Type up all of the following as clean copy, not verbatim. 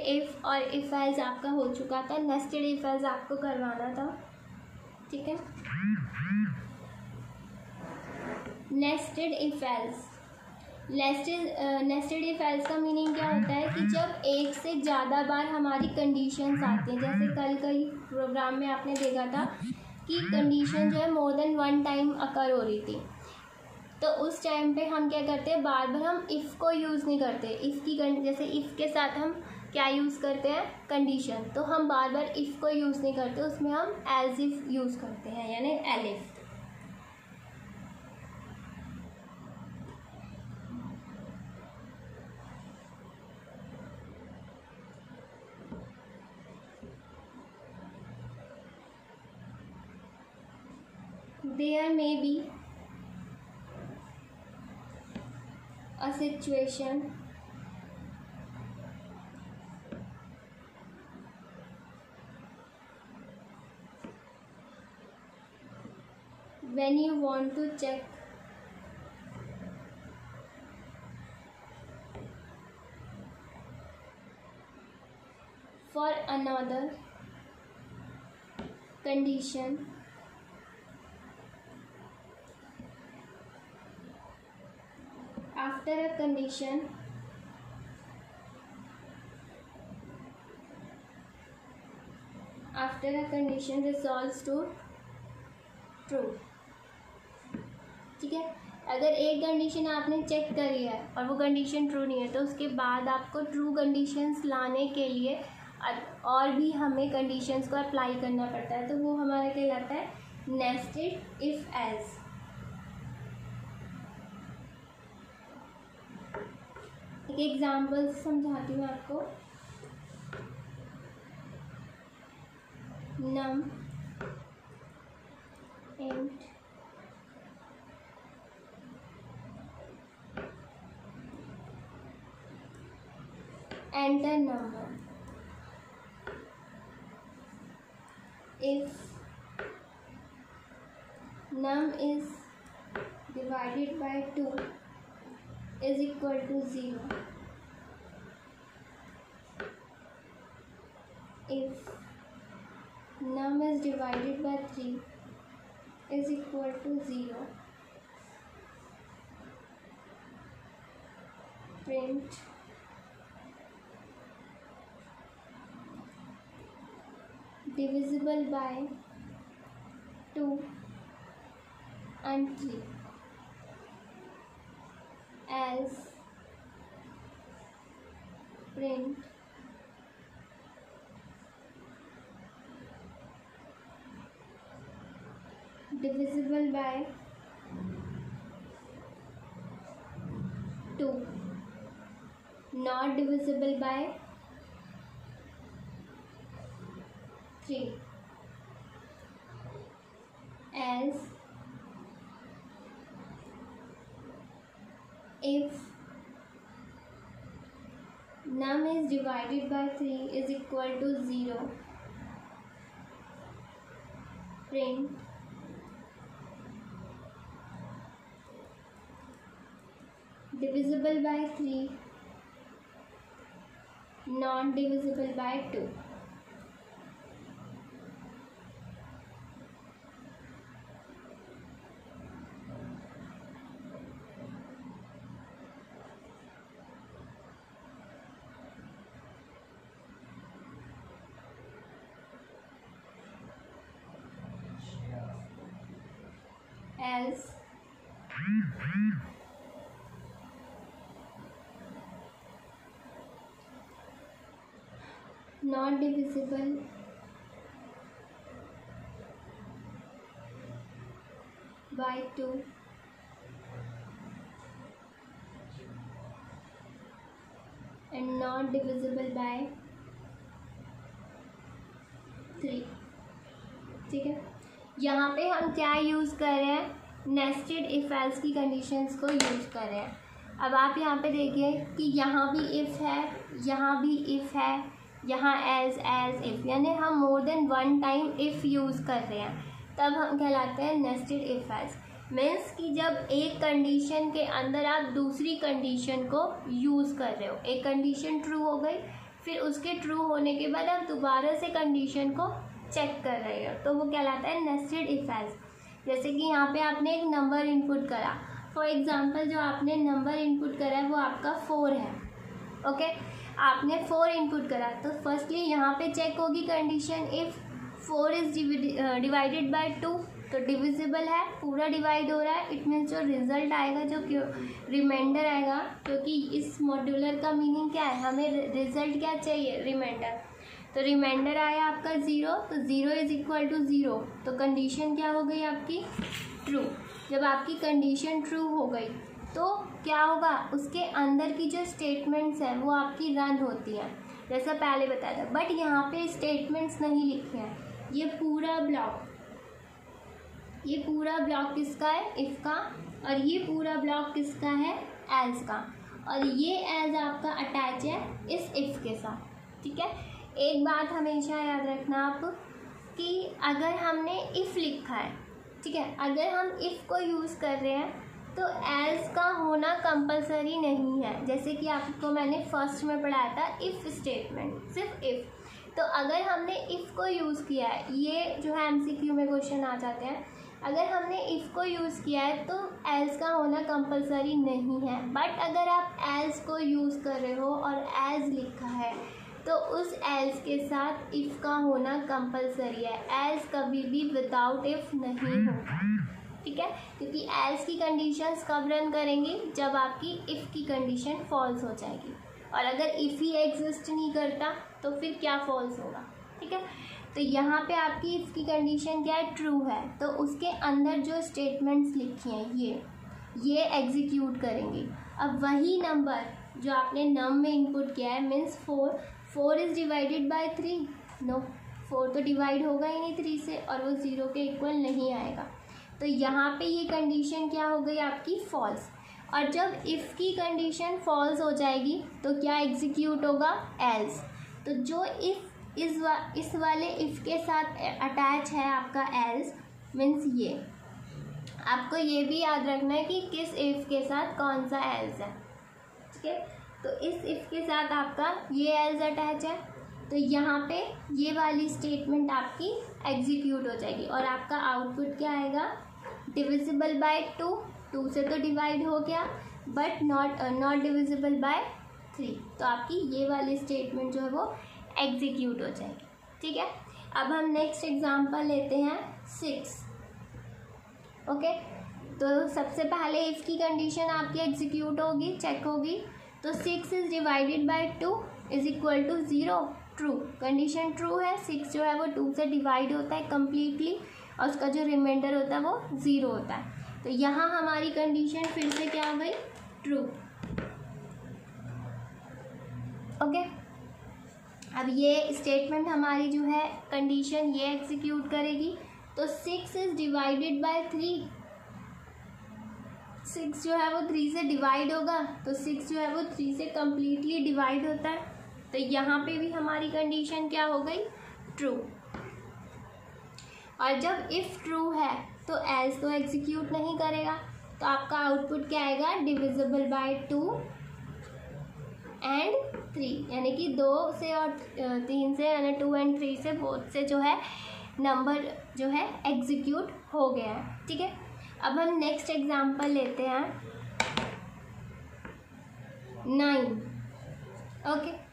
If और if else आपका हो चुका था, नेस्टेड इफ़ एल्स आपको करवाना था, ठीक है। Nested if else, nested if else का मीनिंग क्या होता है कि जब एक से ज़्यादा बार हमारी कंडीशंस आती हैं, जैसे कल कई प्रोग्राम में आपने देखा था कि कंडीशन जो है मोर देन वन टाइम अकर हो रही थी, तो उस टाइम पे हम क्या करते हैं, बार बार हम इफ़ को यूज़ नहीं करते। इफ़ की जैसे इफ़ के साथ हम क्या यूज़ करते हैं, कंडीशन, तो हम बार बार इफ़ को यूज़ नहीं करते, उसमें हम एज इफ़ यूज़ करते हैं, यानी elif. There may be a situation when you want to check for another condition after a condition resolves to true, ठीक है। अगर एक कंडीशन आपने चेक करी है और वो कंडीशन ट्रू नहीं है, तो उसके बाद आपको ट्रू कंडीशंस लाने के लिए और भी हमें कंडीशंस को अप्लाई करना पड़ता है, तो वो हमारा कहलाता है नेस्टेड इफ एल्स। एक एग्जाम्पल समझाती हूँ आपको। num int enter number, if num is divided by 2 is equal to 0, if num is divided by 3 is equal to 0, print divisible by 2 and 3 as print divisible by 2 not divisible by 3 as if num is divided by 3 is equal to 0, print divisible by 3 not divisible by 2। else not divisible by 2 and not divisible by 3, ठीक है। यहाँ पे हम क्या use कर रहे हैं, nested if else की कंडीशंस को यूज़ कर रहे हैं। अब आप यहाँ पे देखिए कि यहाँ भी इफ़ है, यहाँ भी इफ़ है, यहाँ एज इफ़, यानी हम more than one time if use कर रहे हैं, तब हम कहलाते हैं नेस्टेड इफ एल्स। मीन्स कि जब एक कंडीशन के अंदर आप दूसरी कंडीशन को यूज़ कर रहे हो, एक कंडीशन ट्रू हो गई, फिर उसके ट्रू होने के बाद आप दोबारा से कंडीशन को चेक कर रहे हो, तो वो कहलाता है नेस्टेड इफ एल्स। जैसे कि यहाँ पे आपने एक नंबर इनपुट करा, फॉर एग्जांपल जो आपने नंबर इनपुट करा है वो आपका 4 है। ओके, आपने 4 इनपुट करा, तो फर्स्टली यहाँ पे चेक होगी condition, if 4 is divided by 2, तो डिविजिबल है, पूरा डिवाइड हो रहा है, इट मीन्स जो रिजल्ट आएगा, जो रिमाइंडर आएगा, क्योंकि इस मॉड्यूलर का मीनिंग क्या है, हमें रिजल्ट क्या चाहिए, रिमाइंडर। तो रिमाइंडर आया आपका 0, तो 0 इज इक्वल टू 0, तो कंडीशन क्या हो गई आपकी, ट्रू। जब आपकी कंडीशन ट्रू हो गई तो क्या होगा, उसके अंदर की जो स्टेटमेंट्स हैं वो आपकी रन होती हैं, जैसा पहले बताया था। बट यहाँ पे स्टेटमेंट्स नहीं लिखे हैं, ये पूरा ब्लॉक किसका है, इफ़ का, और ये पूरा ब्लॉक किसका है, एल्स का, और ये एल्स आपका अटैच है इस इफ़ के साथ। ठीक है, एक बात हमेशा याद रखना आप कि अगर हमने इफ़ लिखा है, ठीक है, अगर हम इफ़ को यूज़ कर रहे हैं तो एल्स का होना कंपलसरी नहीं है। जैसे कि आपको मैंने फर्स्ट में पढ़ाया था इफ़ स्टेटमेंट, सिर्फ इफ़। तो अगर हमने इफ़ को यूज़ किया है, ये जो है MCQ में क्वेश्चन आ जाते हैं, अगर हमने इफ़ को यूज़ किया है तो एल्स का होना कंपलसरी नहीं है। बट अगर आप एल्स को यूज़ कर रहे हो और एल्स लिखा है तो उस एल्स के साथ इफ़ का होना कंपलसरी है, एल्स कभी भी विदाउट इफ़ नहीं होगा। ठीक है, क्योंकि एल्स की कंडीशंस कब रन करेंगी, जब आपकी इफ़ की कंडीशन फॉल्स हो जाएगी, और अगर इफ़ ही एग्जिस्ट नहीं करता तो फिर क्या फॉल्स होगा। ठीक है, तो यहाँ पे आपकी इफ़ की कंडीशन क्या है, ट्रू है, तो उसके अंदर जो स्टेटमेंट्स लिखी हैं ये एग्जीक्यूट करेंगी। अब वही नंबर जो आपने नम में इनपुट किया है, means 4 is divided by 3, no, 4 तो डिवाइड होगा ही नहीं 3 से, और वो 0 के इक्वल नहीं आएगा। तो यहाँ पे ये कंडीशन क्या हो गई आपकी, फॉल्स। और जब इफ़ की कंडीशन फॉल्स हो जाएगी तो क्या एग्जीक्यूट होगा, एल्स। तो जो इफ़ इस वाले इफ़ के साथ अटैच है आपका एल्स, मीन्स ये आपको ये भी याद रखना है कि किस इफ़ के साथ कौन सा एल्स है। ठीक है, तो इस इफ़ के साथ आपका ये एल्स अटैच है, तो यहाँ पे ये वाली स्टेटमेंट आपकी एग्जीक्यूट हो जाएगी, और आपका आउटपुट क्या आएगा, डिविजिबल बाय 2 से तो डिवाइड हो गया, बट नॉट डिविजिबल बाय 3, तो आपकी ये वाली स्टेटमेंट जो है वो एग्जीक्यूट हो जाएगी। ठीक है, अब हम नेक्स्ट एग्जांपल लेते हैं 6। ओके, तो सबसे पहले इफ़ की कंडीशन आपकी एग्जीक्यूट होगी, चेक होगी, तो 6 is divided by 2 is equal to 0, true. Condition true है, 6 जो है वो 2 से डिवाइड होता है कम्प्लीटली, और उसका जो रिमाइंडर होता है वो 0 होता है। तो यहाँ हमारी कंडीशन फिर से क्या हो गई, ट्रू। ओके, अब ये स्टेटमेंट हमारी जो है कंडीशन ये एग्जीक्यूट करेगी, तो 6 इज़ डिवाइडेड बाय 3, 6 जो है वो 3 से डिवाइड होगा, तो 6 जो है वो 3 से कम्प्लीटली डिवाइड होता है, तो यहाँ पे भी हमारी कंडीशन क्या हो गई, ट्रू। और जब इफ़ ट्रू है तो एल्स तो एग्जीक्यूट नहीं करेगा, तो आपका आउटपुट क्या आएगा, डिविजिबल बाय 2 एंड 3, यानी कि 2 से और 3 से, यानी 2 एंड 3 से, बोथ से जो है नंबर जो है एग्जीक्यूट हो गया है। ठीक है, अब हम नेक्स्ट एग्जांपल लेते हैं 9। ओके,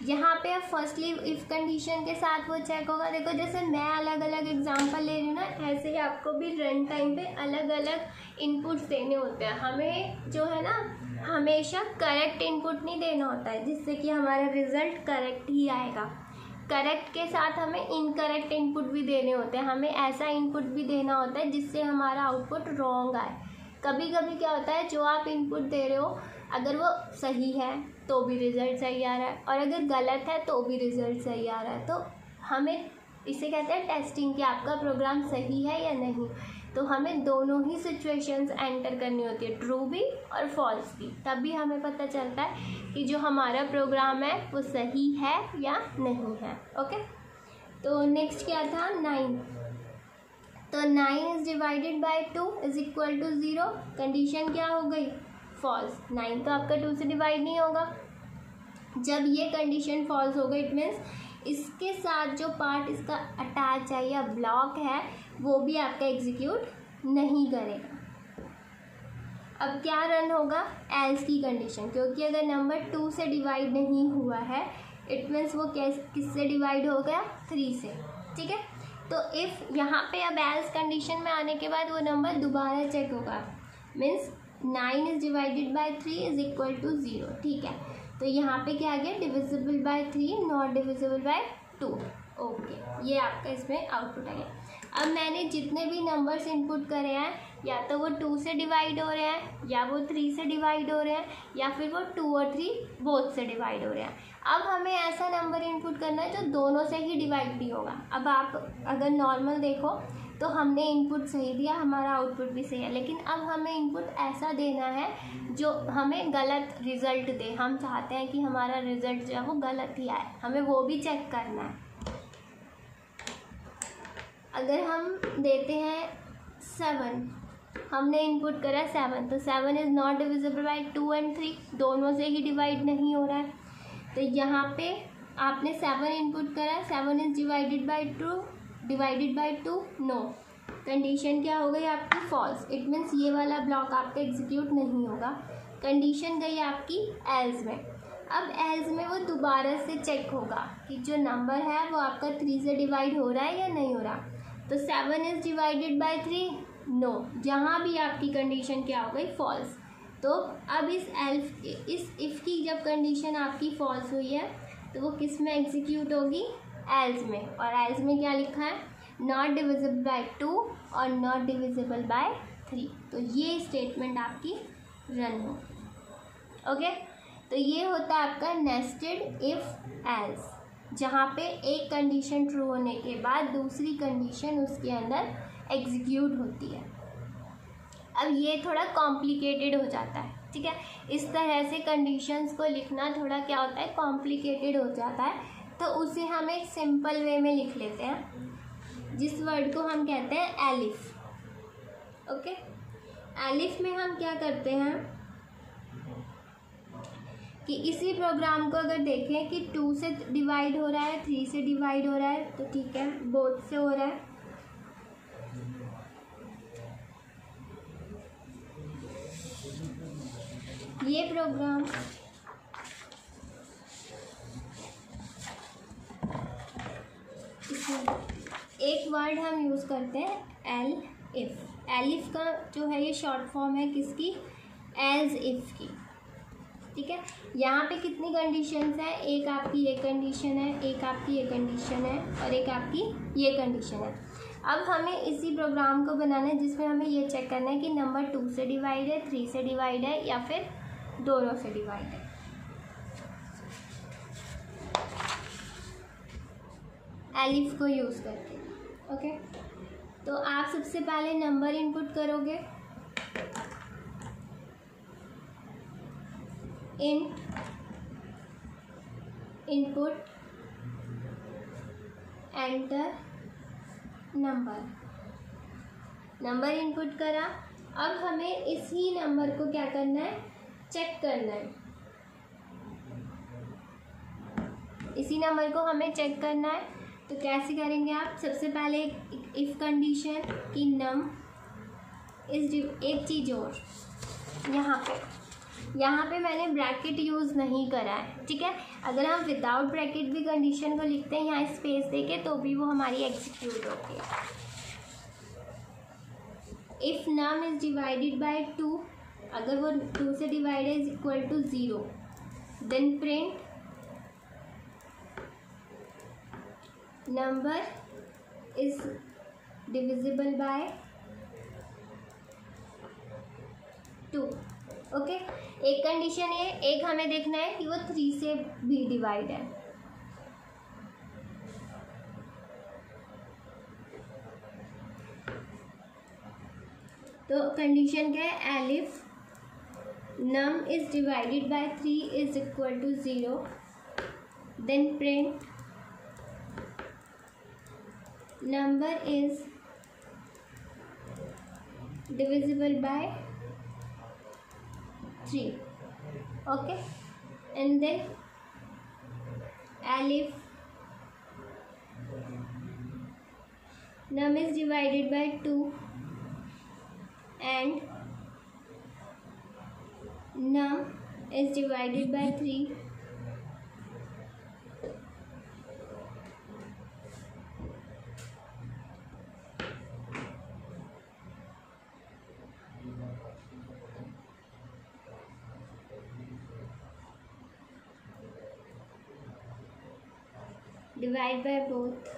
यहाँ पे अब फर्स्टली इफ़ कंडीशन के साथ वो चेक होगा। देखो, जैसे मैं अलग अलग एग्जांपल ले रही हूँ ना, ऐसे ही आपको भी रन टाइम पे अलग अलग इनपुट्स देने होते हैं। हमें जो है ना, हमेशा करेक्ट इनपुट नहीं देना होता है जिससे कि हमारा रिज़ल्ट करेक्ट ही आएगा। करेक्ट के साथ हमें इनकरेक्ट इनपुट भी देने होते हैं, हमें ऐसा इनपुट भी देना होता है जिससे हमारा आउटपुट रॉन्ग आए। कभी कभी क्या होता है, जो आप इनपुट दे रहे हो अगर वो सही है तो भी रिज़ल्ट सही आ रहा है, और अगर गलत है तो भी रिज़ल्ट सही आ रहा है, तो हमें इसे कहते हैं टेस्टिंग, कि आपका प्रोग्राम सही है या नहीं। तो हमें दोनों ही सिचुएशंस एंटर करनी होती है, ट्रू भी और फॉल्स भी, तभी हमें पता चलता है कि जो हमारा प्रोग्राम है वो सही है या नहीं है। ओके, तो नेक्स्ट क्या था, 9। तो 9 is divided by 2 is equal to 0, condition क्या हो गई, फॉल्स। 9 तो आपका 2 से डिवाइड नहीं होगा, जब ये कंडीशन फॉल्स होगा इट मीन्स इसके साथ जो पार्ट इसका अटैच है या ब्लॉक है वो भी आपका एग्जीक्यूट नहीं करेगा। अब क्या रन होगा, एल्स की कंडीशन, क्योंकि अगर नंबर 2 से डिवाइड नहीं हुआ है इट मीन्स वो किससे डिवाइड हो गया, 3 से। ठीक है, तो इफ़ यहाँ पे अब एल्स कंडीशन में आने के बाद वो नंबर दोबारा चेक होगा, means 9 is divided by 3 is equal to 0। ठीक है, तो यहाँ पे क्या आ गया, divisible by 3 not divisible by 2। Okay, ये आपका इसमें आउटपुट आ गया। अब मैंने जितने भी नंबर्स इनपुट करे हैं या तो वो 2 से डिवाइड हो रहे हैं या वो 3 से डिवाइड हो रहे हैं या फिर वो 2 और 3 बोथ से डिवाइड हो रहे हैं। अब हमें ऐसा नंबर इनपुट करना है जो दोनों से ही डिवाइड भी होगा। अब आप अगर नॉर्मल देखो तो हमने इनपुट सही दिया, हमारा आउटपुट भी सही है, लेकिन अब हमें इनपुट ऐसा देना है जो हमें गलत रिज़ल्ट दे। हम चाहते हैं कि हमारा रिज़ल्ट जो है वो गलत ही आए, हमें वो भी चेक करना है। अगर हम देते हैं 7, हमने इनपुट करा 7, तो 7 is not divisible by 2 and 3, दोनों से ही डिवाइड नहीं हो रहा है। तो यहाँ पे आपने 7 इनपुट करा, 7 is divided by 2, no, condition क्या हो गई आपकी, फॉल्स। इट मीन्स ये वाला ब्लॉक आपका एग्जीक्यूट नहीं होगा। कंडीशन गई आपकी एल्स में। अब एल्स में वो दोबारा से चेक होगा कि जो नंबर है वो आपका 3 से डिवाइड हो रहा है या नहीं हो रहा। तो 7 इज़ डिवाइडेड बाय 3, नो, जहाँ भी आपकी कंडीशन क्या हो गई, फॉल्स। तो अब इस इफ़ की जब कंडीशन आपकी फॉल्स हुई है तो वो किस में एग्जीक्यूट होगी, एल्स में। और एल्स में क्या लिखा है, नॉट डिविजिबल बाय 2 और नॉट डिविजिबल बाय 3। तो ये स्टेटमेंट आपकी रन हो। ओके, तो ये होता है आपका नेस्टेड इफ एल्स, जहाँ पे एक कंडीशन ट्रू होने के बाद दूसरी कंडीशन उसके अंदर एग्जीक्यूट होती है। अब ये थोड़ा कॉम्प्लिकेटेड हो जाता है। ठीक है, इस तरह से कंडीशंस को लिखना थोड़ा क्या होता है, कॉम्प्लिकेटेड हो जाता है। तो उसे हम एक सिंपल वे में लिख लेते हैं, जिस वर्ड को हम कहते हैं एलिफ। ओके, एलिफ में हम क्या करते हैं कि इसी प्रोग्राम को अगर देखें कि 2 से डिवाइड हो रहा है, 3 से डिवाइड हो रहा है, तो ठीक है, बोथ से हो रहा है। ये प्रोग्राम एक वर्ड हम यूज़ करते हैं एल इफ़। एलिफ का जो है ये शॉर्ट फॉर्म है किसकी, एज इफ़ की। ठीक है, यहाँ पे कितनी कंडीशंस हैं, एक आपकी ये कंडीशन है, एक आपकी ये कंडीशन है और एक आपकी ये कंडीशन है। अब हमें इसी प्रोग्राम को बनाना है जिसमें हमें ये चेक करना है कि नंबर 2 से डिवाइड है, 3 से डिवाइड है या फिर दोनों से डिवाइड है। एलिफ को यूज़ करके। ओके, तो आप सबसे पहले नंबर इनपुट करोगे, इनपुट एंटर नंबर इनपुट करा। अब हमें इसी नंबर को क्या करना है, चेक करना है। इसी नंबर को हमें चेक करना है, तो कैसे करेंगे आप, सबसे पहले इफ़ कंडीशन की नम इस एक चीज़ और, यहाँ पे मैंने ब्रैकेट यूज़ नहीं करा है। ठीक है, अगर हम विदाउट ब्रैकेट भी कंडीशन को लिखते हैं यहाँ स्पेस देके तो भी वो हमारी एग्जीक्यूट होती है। If num is divided by 2, अगर वो 2 से डिवाइड है is equal to 0, then print number is divisible by 2। Okay, एक कंडीशन है, एक हमें देखना है कि वो 3 से भी डिवाइड है। तो कंडीशन क्या है, elif num is divided by 3 is equal to 0, then print number is divisible by 3. Okay, and then alif num is divided by 2 and num is divided by 3. Divide by both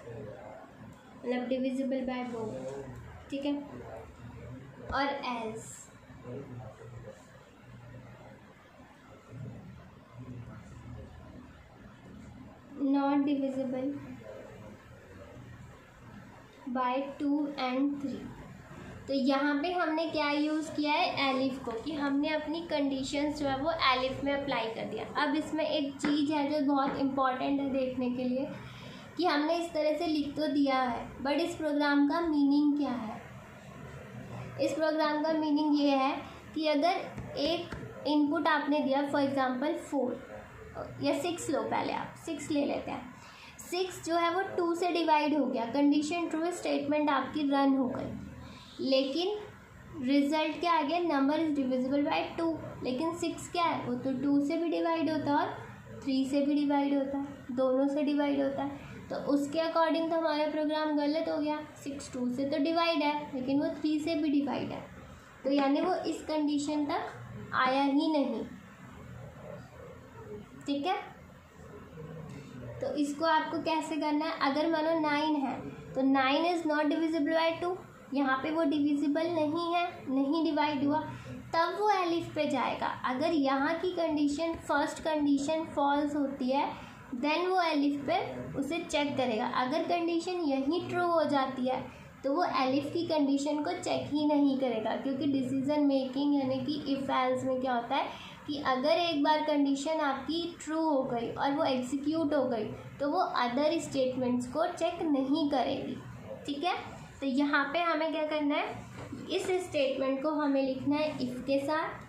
मतलब divisible by both, ठीक है। और else not divisible by 2 and 3। तो यहाँ पे हमने क्या use किया है, एलिफ को, कि हमने अपनी कंडीशंस जो है वो एलिफ में अप्लाई कर दिया। अब इसमें एक चीज़ है जो बहुत इम्पॉर्टेंट है देखने के लिए, कि हमने इस तरह से लिख तो दिया है, बट इस प्रोग्राम का मीनिंग क्या है। इस प्रोग्राम का मीनिंग ये है कि अगर एक इनपुट आपने दिया, फॉर एग्जांपल 4 या 6 लो, पहले आप 6 ले लेते हैं। 6 जो है वो 2 से डिवाइड हो गया, कंडीशन ट्रू, स्टेटमेंट आपकी रन हो गई, लेकिन रिजल्ट क्या आ गया, नंबर इज डिविजिबल बाय 2। लेकिन 6 क्या है, वो तो 2 से भी डिवाइड होता है और 3 से भी डिवाइड होता है, दोनों से डिवाइड होता है। तो उसके अकॉर्डिंग तो हमारा प्रोग्राम गलत हो गया। 6 2 से तो डिवाइड है, लेकिन वो 3 से भी डिवाइड है, तो यानी वो इस कंडीशन तक आया ही नहीं, ठीक है। तो इसको आपको कैसे करना है, अगर मानो 9 है तो 9 इज़ नॉट डिविजिबल बाय 2, यहाँ पे वो डिविजिबल नहीं है, नहीं डिवाइड हुआ, तब वो एलिफ पे जाएगा। अगर यहाँ की कंडीशन, फर्स्ट कंडीशन फॉल्स होती है, देन वो एलिफ पे उसे चेक करेगा। अगर कंडीशन यही ट्रू हो जाती है तो वो एलिफ की कंडीशन को चेक ही नहीं करेगा, क्योंकि डिसीजन मेकिंग यानी कि इफ एल्स में क्या होता है कि अगर एक बार कंडीशन आपकी ट्रू हो गई और वो एग्जीक्यूट हो गई तो वो अदर स्टेटमेंट्स को चेक नहीं करेगी, ठीक है। तो यहाँ पे हमें क्या करना है, इस स्टेटमेंट को हमें लिखना है इफ़ के साथ,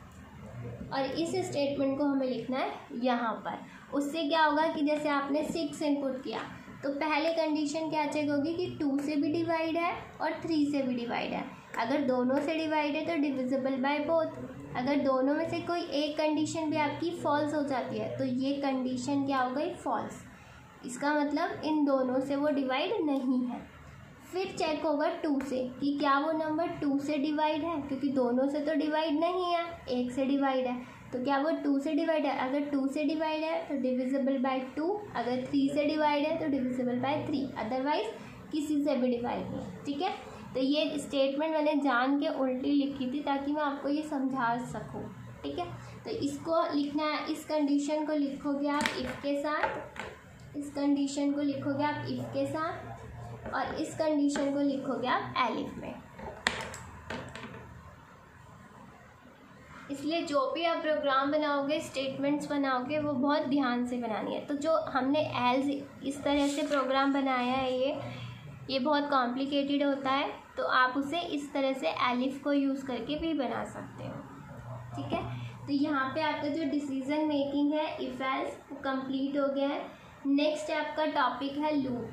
और इस स्टेटमेंट को हमें लिखना है यहाँ पर। उससे क्या होगा कि जैसे आपने 6 इनपुट किया तो पहले कंडीशन क्या चेक होगी कि 2 से भी डिवाइड है और 3 से भी डिवाइड है। अगर दोनों से डिवाइड है तो डिविजिबल बाय बोथ। अगर दोनों में से कोई एक कंडीशन भी आपकी फॉल्स हो जाती है तो ये कंडीशन क्या हो गई, फॉल्स। इसका मतलब इन दोनों से वो डिवाइड नहीं है। फिर चेक होगा 2 से कि क्या वो नंबर 2 से डिवाइड है, क्योंकि दोनों से तो डिवाइड नहीं है, एक से डिवाइड है, तो क्या वो 2 से डिवाइड है। अगर 2 से डिवाइड है तो डिविजिबल बाय 2, अगर 3 से डिवाइड है तो डिविजिबल बाय 3, अदरवाइज किसी से भी डिवाइड नहीं, ठीक है। तो ये स्टेटमेंट मैंने जान के उल्टी लिखी थी ताकि मैं आपको ये समझा सकूँ, ठीक है। तो इसको लिखना है, इस कंडीशन को लिखोगे आप इफ़ के साथ, इस कंडीशन को लिखोगे आप इफ़ के साथ, और इस कंडीशन को लिखोगे आप एलिफ में। इसलिए जो भी आप प्रोग्राम बनाओगे, स्टेटमेंट्स बनाओगे, वो बहुत ध्यान से बनानी है। तो जो हमने एल्स इस तरह से प्रोग्राम बनाया है, ये बहुत कॉम्प्लिकेटेड होता है, तो आप उसे इस तरह से एलिफ को यूज़ करके भी बना सकते हो, ठीक है। तो यहाँ पे आपका जो डिसीजन मेकिंग है इफ एल्स वो कंप्लीट हो गया है। नेक्स्ट आपका टॉपिक है लूप।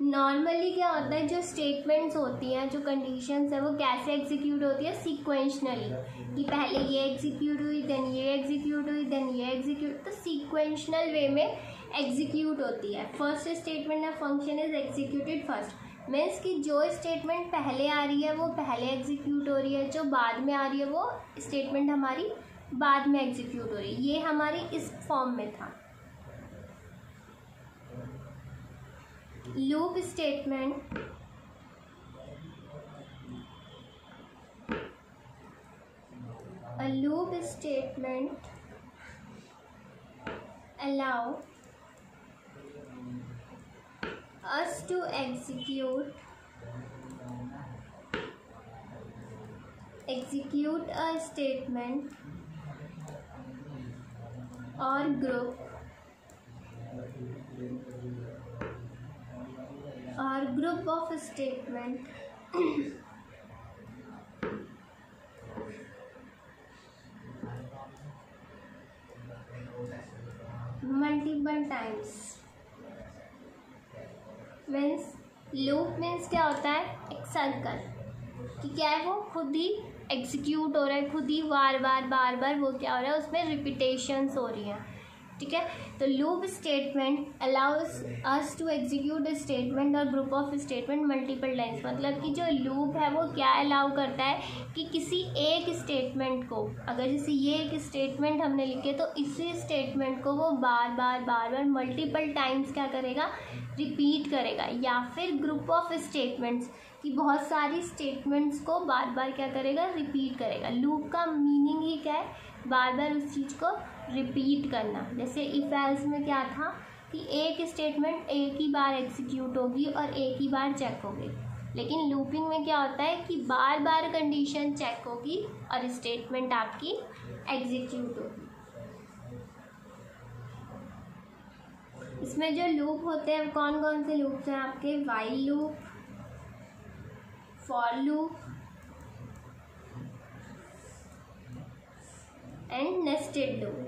नॉर्मली क्या होता है, जो स्टेटमेंट्स होती हैं, जो कंडीशंस है, वो कैसे एग्जीक्यूट होती है, सीक्वेंशनली, कि पहले ये एग्जीक्यूट हुई, देन ये एग्जीक्यूट हुई, देन ये एग्जीक्यूट, तो सीक्वेंशनल वे में एग्जीक्यूट होती है। फर्स्ट स्टेटमेंट है function is executed first, means कि जो स्टेटमेंट पहले आ रही है वो पहले एग्जीक्यूट हो रही है, जो बाद में आ रही है वो स्टेटमेंट हमारी बाद में एग्जीक्यूट हो रही है। ये हमारी इस फॉर्म में था। Loop statement a loop statement allow us to execute a statement or group of statement multiple times. Means loop means क्या होता है, एक सर्कल कि क्या है, वो खुद ही एग्जीक्यूट हो रहा है, खुद ही बार बार वो क्या हो रहा है, उसमें रिपीटेशंस हो रही हैं, ठीक है। तो loop statement allows us to execute statement और group of statement multiple times. मतलब कि जो लूप है वो क्या अलाउ करता है कि किसी एक स्टेटमेंट को, अगर जैसे ये एक स्टेटमेंट हमने लिखे तो इसी स्टेटमेंट को वो बार बार मल्टीपल टाइम्स क्या करेगा, रिपीट करेगा, या फिर ग्रुप ऑफ स्टेटमेंट्स कि बहुत सारी स्टेटमेंट्स को बार बार क्या करेगा, रिपीट करेगा। लूप का मीनिंग ही क्या है, बार बार उस चीज़ को रिपीट करना। जैसे इफ एल्स में क्या था कि एक स्टेटमेंट एक ही बार एग्जीक्यूट होगी और एक ही बार चेक होगी, लेकिन लूपिंग में क्या होता है कि बार बार कंडीशन चेक होगी और स्टेटमेंट आपकी एग्जीक्यूट होगी। इसमें जो लूप होते हैं कौन कौन से लूप्स हैं आपके, while loop, for loop and nested loop.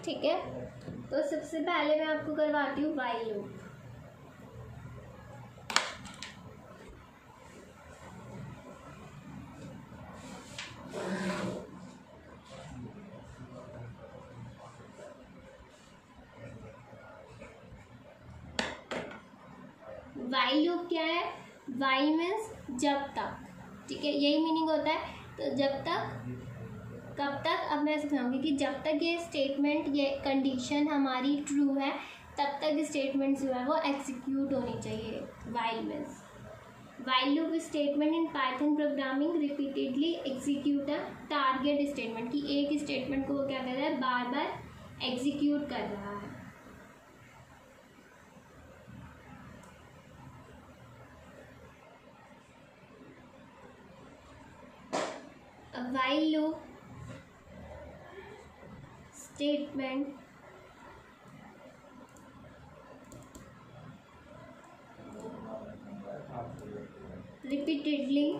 ठीक है, तो सबसे पहले मैं आपको करवाती हूँ व्हाइल लूप। व्हाइल लूप क्या है, व्हाइल मीन्स जब तक, ठीक है, यही मीनिंग होता है। तो जब तक, कब तक, अब मैं समझाऊंगी कि जब तक ये स्टेटमेंट, ये कंडीशन हमारी ट्रू है तब तक स्टेटमेंट जो है वो एग्जीक्यूट होनी चाहिए। While means while loop statement in Python programming repeatedly execute a target statement, कि एक स्टेटमेंट को वो क्या कर रहा है, बार बार एग्जीक्यूट कर रहा है। While loop statement repeatedly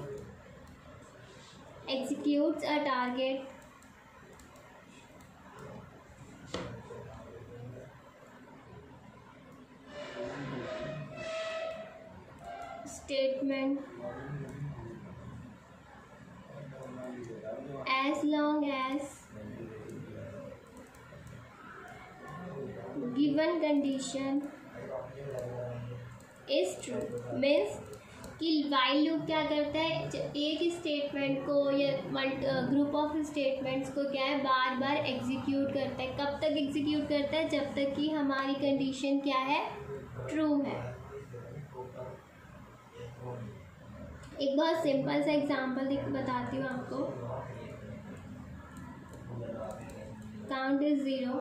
executes a target statement as long as given condition is true। Means कि व्हाइल लूप क्या करता है, एक स्टेटमेंट को या ग्रुप ऑफ स्टेटमेंट्स को क्या है, बार बार एग्जीक्यूट करता है। कब तक एग्जीक्यूट करता है, जब तक कि हमारी कंडीशन क्या है, ट्रू है। एक बहुत सिंपल सा एग्जांपल बताती हूँ आपको। Count is 0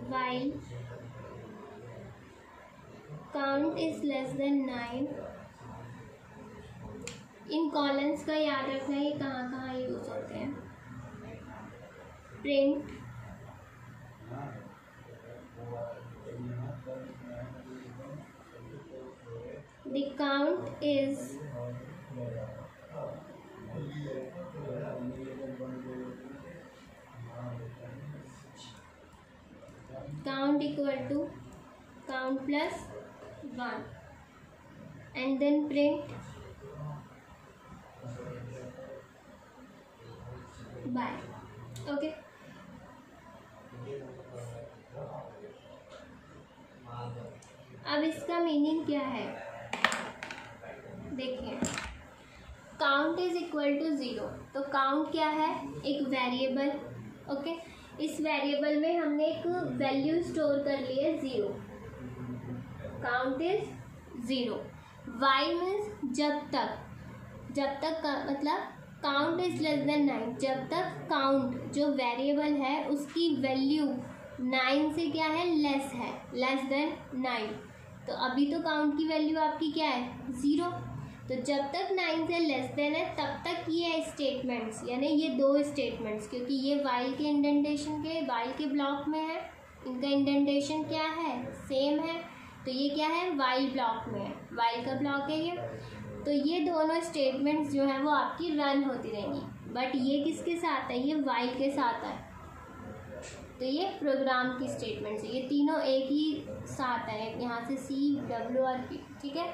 while count is less than 9। In columns का याद रखना है, ये कहाँ कहाँ यूज होते हैं। Print the count is count equal to count plus 1 and then print by। okay, अब इसका मीनिंग क्या है, देखिए। काउंट इज इक्वल टू 0, तो काउंट क्या है, एक वेरिएबल। ओके, इस वेरिएबल में हमने एक वैल्यू स्टोर कर ली है 0। Count is 0। वाई मीन्स जब तक का मतलब काउंट इज लेस देन 9, जब तक काउंट जो वेरिएबल है उसकी वैल्यू 9 से क्या है, लेस है, लेस देन 9। तो अभी तो काउंट की वैल्यू आपकी क्या है, 0। तो जब तक 9 से लेस देन है तब तक ये स्टेटमेंट्स, यानी ये दो स्टेटमेंट्स, क्योंकि ये वाइल के इंडेंटेशन के, वाइल के ब्लॉक में है, इनका इंडेंटेशन क्या है, सेम है, तो ये क्या है, वाइल ब्लॉक में है, वाइल का ब्लॉक है ये। तो ये दोनों स्टेटमेंट्स जो है वो आपकी रन होती रहेंगी। बट ये किसके साथ है, ये वाइल के साथ है। तो ये प्रोग्राम की स्टेटमेंट्स है, ये तीनों एक ही साथ है, यहाँ से सी डब्ल्यू और पी। ठीक है,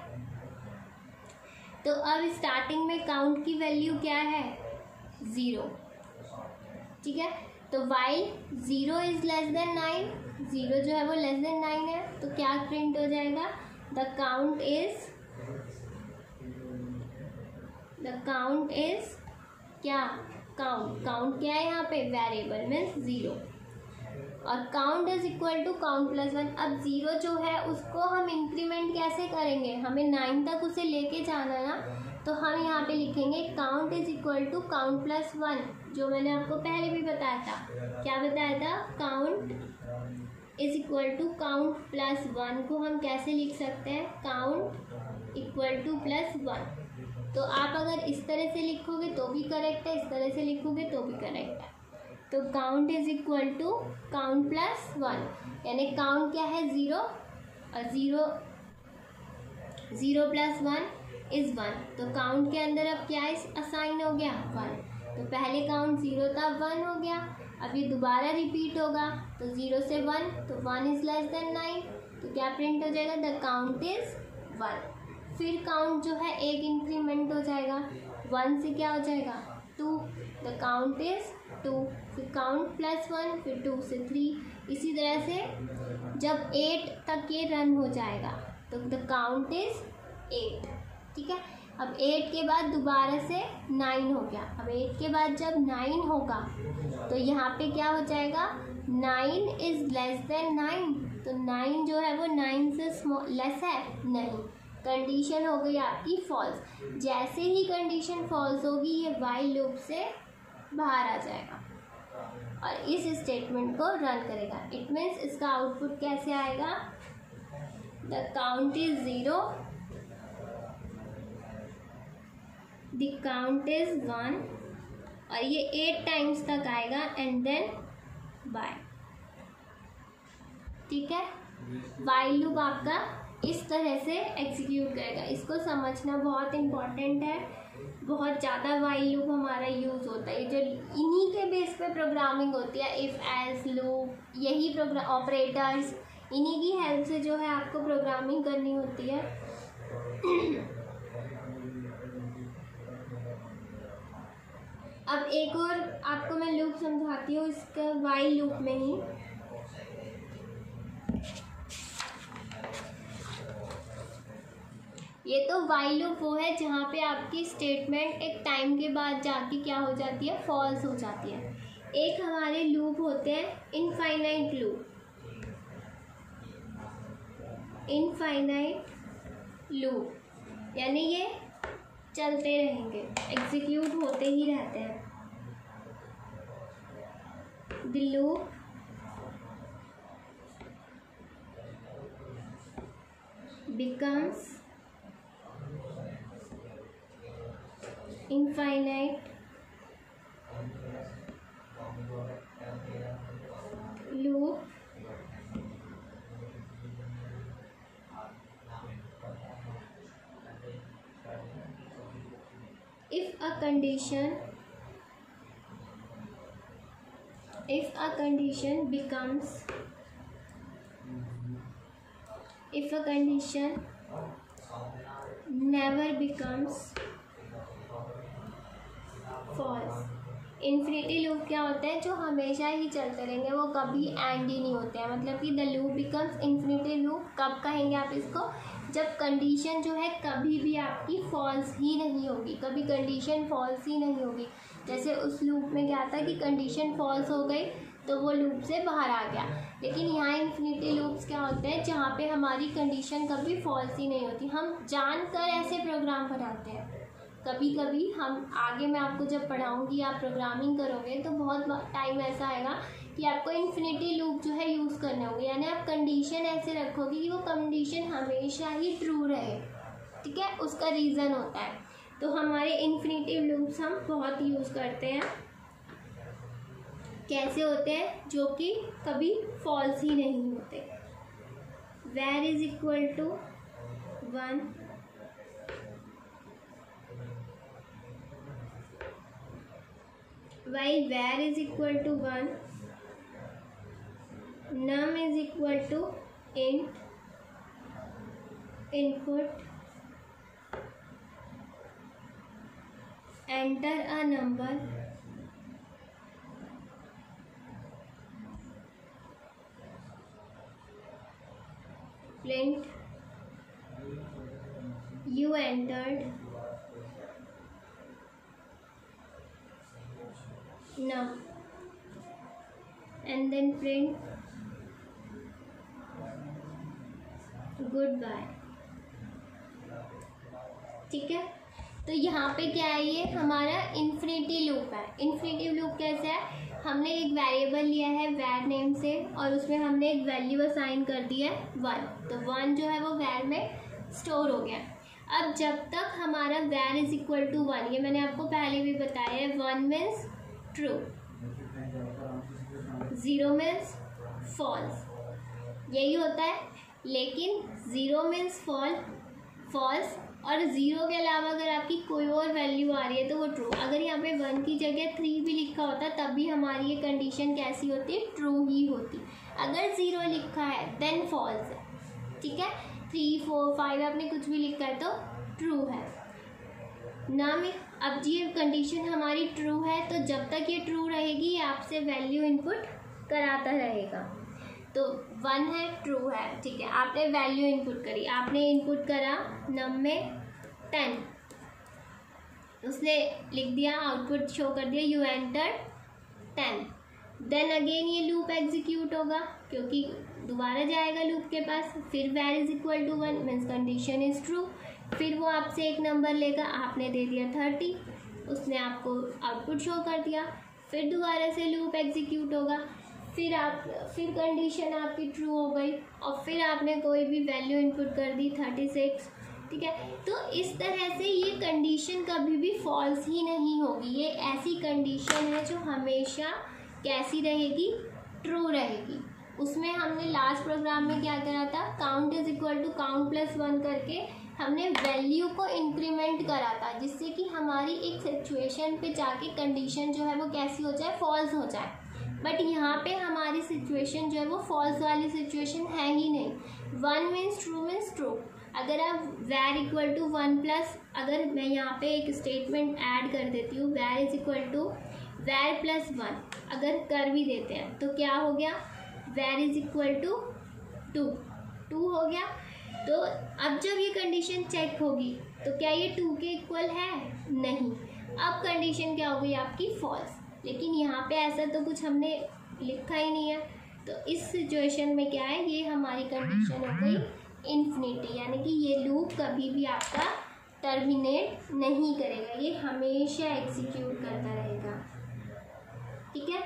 तो अब स्टार्टिंग में काउंट की वैल्यू क्या है, 0। ठीक है, तो वाइल 0 इज लेस देन 9, 0 जो है वो लेस देन 9 है, तो क्या प्रिंट हो जाएगा, द काउंट इज क्या, काउंट क्या है यहाँ पे, वेरिएबल मीन्स 0, और count is equal to count plus 1। अब 0 जो है उसको हम इंक्रीमेंट कैसे करेंगे, हमें 9 तक उसे लेके जाना है ना, तो हम यहाँ पे लिखेंगे count is equal to count plus 1, जो मैंने आपको पहले भी बताया था। क्या बताया था, count is equal to count plus 1 को हम कैसे लिख सकते हैं, काउंट इक्वल टू प्लस 1। तो आप अगर इस तरह से लिखोगे तो भी करेक्ट है, इस तरह से लिखोगे तो भी करेक्ट है। तो count is equal to count plus 1, यानी काउंट क्या है 0, और 0 प्लस 1 इज 1। तो काउंट के अंदर अब क्या असाइन हो गया, 1। तो पहले काउंट 0 था, 1 हो गया। अब ये दोबारा रिपीट होगा, तो 0 से 1, तो 1 इज लेस देन 9, तो क्या प्रिंट हो जाएगा, द काउंट इज 1। फिर काउंट जो है एक इंक्रीमेंट हो जाएगा, 1 से क्या हो जाएगा 2, द काउंट इज 2। फिर काउंट प्लस 1, फिर 2 से 3। इसी तरह से जब 8 तक ये रन हो जाएगा तो द काउंट इज 8। ठीक है, अब 8 के बाद दोबारा से 9 हो गया। अब 8 के बाद जब 9 होगा तो यहाँ पे क्या हो जाएगा, 9 इज लेस देन 9, तो 9 जो है वो 9 से लेस है, नहीं, कंडीशन हो गई आपकी फॉल्स। जैसे ही कंडीशन फॉल्स होगी ये वाइल लूप से बाहर आ जाएगा और इस स्टेटमेंट को रन करेगा। इट मीन्स इसका आउटपुट कैसे आएगा, the count is 0, the count is 1, और ये 8 टाइम्स तक आएगा एंड देन बाय। ठीक है, वाइल लूप आपका इस तरह से एग्जीक्यूट करेगा। इसको समझना बहुत इम्पॉर्टेंट है, बहुत ज़्यादा वाइल लूप हमारा यूज़ होता है, जो इन्हीं के बेस पे प्रोग्रामिंग होती है, इफ़ एल्स लूप, यही प्रोग्राम ऑपरेटर्स, इन्हीं की हेल्प से जो है आपको प्रोग्रामिंग करनी होती है। अब एक और आपको मैं लूप समझाती हूँ इसका वाइल लूप में ही। ये तो वाइल लूप वो है जहाँ पे आपकी स्टेटमेंट एक टाइम के बाद जाके क्या हो जाती है, फॉल्स हो जाती है। एक हमारे लूप होते हैं इनफाइनाइट लूप, इनफाइनाइट लूप यानी ये चलते रहेंगे, एग्जीक्यूट होते ही रहते हैं। The loop becomes infinite loop if a condition never becomes false। Infinity loop क्या होता है, जो हमेशा ही चलते रहेंगे, वो कभी एंड ही नहीं होते हैं। मतलब कि the loop becomes infinity loop कब कहेंगे आप इसको, जब कंडीशन जो है कभी भी आपकी फॉल्स ही नहीं होगी, कभी कंडीशन फॉल्स ही नहीं होगी। जैसे उस लूप में क्या था कि कंडीशन फॉल्स हो गई तो वो लूप से बाहर आ गया, लेकिन यहाँ इन्फिनिटी लूप्स क्या होते हैं जहाँ पे हमारी कंडीशन कभी फॉल्स ही नहीं होती। हम जानकर ऐसे प्रोग्राम बनाते हैं। कभी कभी हम आगे मैं आपको जब पढ़ाऊँगी, आप प्रोग्रामिंग करोगे तो बहुत टाइम ऐसा आएगा कि आपको इन्फिनिटी लूप जो है यूज़ करने होंगे, यानी आप कंडीशन ऐसे रखोगे कि वो कंडीशन हमेशा ही ट्रू रहे। ठीक है, उसका रीज़न होता है। तो हमारे इन्फिनिटी लूप्स हम बहुत यूज़ करते हैं। कैसे होते हैं, जो कि कभी फॉल्स ही नहीं होते। Var is equal to 1, while var is equal to 1, num is equal to int input, enter a number, print you entered num, and then print goodbye। ठीक है, तो यहाँ पे क्या है, ये हमारा इन्फिनिटी लूप है। इन्फिनिटी लूप कैसे है, हमने एक वेरिएबल लिया है var नेम से और उसमें हमने एक वैल्यू असाइन कर दिया है 1, तो 1 जो है वो var में स्टोर हो गया। अब जब तक हमारा var इज इक्वल टू 1, ये मैंने आपको पहले भी बताया है, 1 मीन्स ट्रू, 0 मीन्स फॉल्स, यही होता है। लेकिन 0 मीन्स फॉल्स और 0 के अलावा अगर आपकी कोई और वैल्यू आ रही है तो वो ट्रू। अगर यहाँ पे 1 की जगह 3 भी लिखा होता तब भी हमारी ये कंडीशन कैसी होती, ट्रू ही होती। अगर 0 लिखा है देन फॉल्स है, ठीक है। 3 4 5 आपने कुछ भी लिखा है तो ट्रू है ना। में अब ये कंडीशन हमारी ट्रू है, तो जब तक ये ट्रू रहेगी ये आपसे वैल्यू इनपुट कराता रहेगा। तो 1 है, ट्रू है, ठीक है। आपने वैल्यू इनपुट करी, आपने इनपुट करा नम में 10, उसने लिख दिया, आउटपुट शो कर दिया यू एंटर 10। देन अगेन ये लूप एग्जीक्यूट होगा क्योंकि दोबारा जाएगा लूप के पास। फिर var is equal to 1 means condition is true. फिर वो आपसे एक नंबर लेगा, आपने दे दिया 30, उसने आपको आउटपुट शो कर दिया। फिर दोबारा से लूप एग्जीक्यूट होगा, फिर कंडीशन आपकी ट्रू हो गई और फिर आपने कोई भी वैल्यू इनपुट कर दी 36, ठीक है। तो इस तरह से ये कंडीशन कभी भी फॉल्स ही नहीं होगी। ये ऐसी कंडीशन है जो हमेशा कैसी रहेगी, ट्रू रहेगी। उसमें हमने लास्ट प्रोग्राम में क्या करा था, count is equal to count plus 1 करके हमने वैल्यू को इंक्रीमेंट करा था, जिससे कि हमारी एक सिचुएशन पे जाके कंडीशन जो है वो कैसी हो जाए, फॉल्स हो जाए। बट यहाँ पे हमारी सिचुएशन जो है वो फॉल्स वाली सिचुएशन है ही नहीं। 1 मीन्स ट्रू। अगर आप var इक्वल टू 1 प्लस, अगर मैं यहाँ पे एक स्टेटमेंट ऐड कर देती हूँ var is equal to var plus 1, अगर कर भी देते हैं तो क्या हो गया, var इज इक्वल टू 2 हो गया। तो अब जब ये कंडीशन चेक होगी तो क्या ये 2 के इक्वल है, नहीं। अब कंडीशन क्या हो गई आपकी, फॉल्स। लेकिन यहाँ पे ऐसा तो कुछ हमने लिखा ही नहीं है, तो इस सिचुएशन में क्या है, ये हमारी कंडीशन हो गई इन्फिनिटी, यानी कि ये लूप कभी भी आपका टर्मिनेट नहीं करेगा, ये हमेशा एग्जीक्यूट करता रहेगा, ठीक है।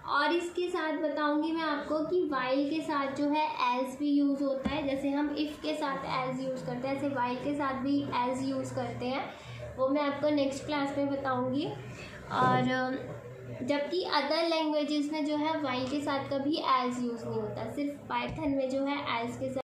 और इसके साथ बताऊंगी मैं आपको कि वाइल के साथ जो है एल्स भी यूज़ होता है। जैसे हम इफ़ के साथ एल्स यूज़ करते हैं, ऐसे वाइल के साथ भी एल्स यूज़ करते हैं, वो मैं आपको नेक्स्ट क्लास में बताऊंगी। और जबकि अदर लैंग्वेजेस में जो है वाइल के साथ कभी एल्स यूज़ नहीं होता, सिर्फ पाइथन में जो है एल्स के साथ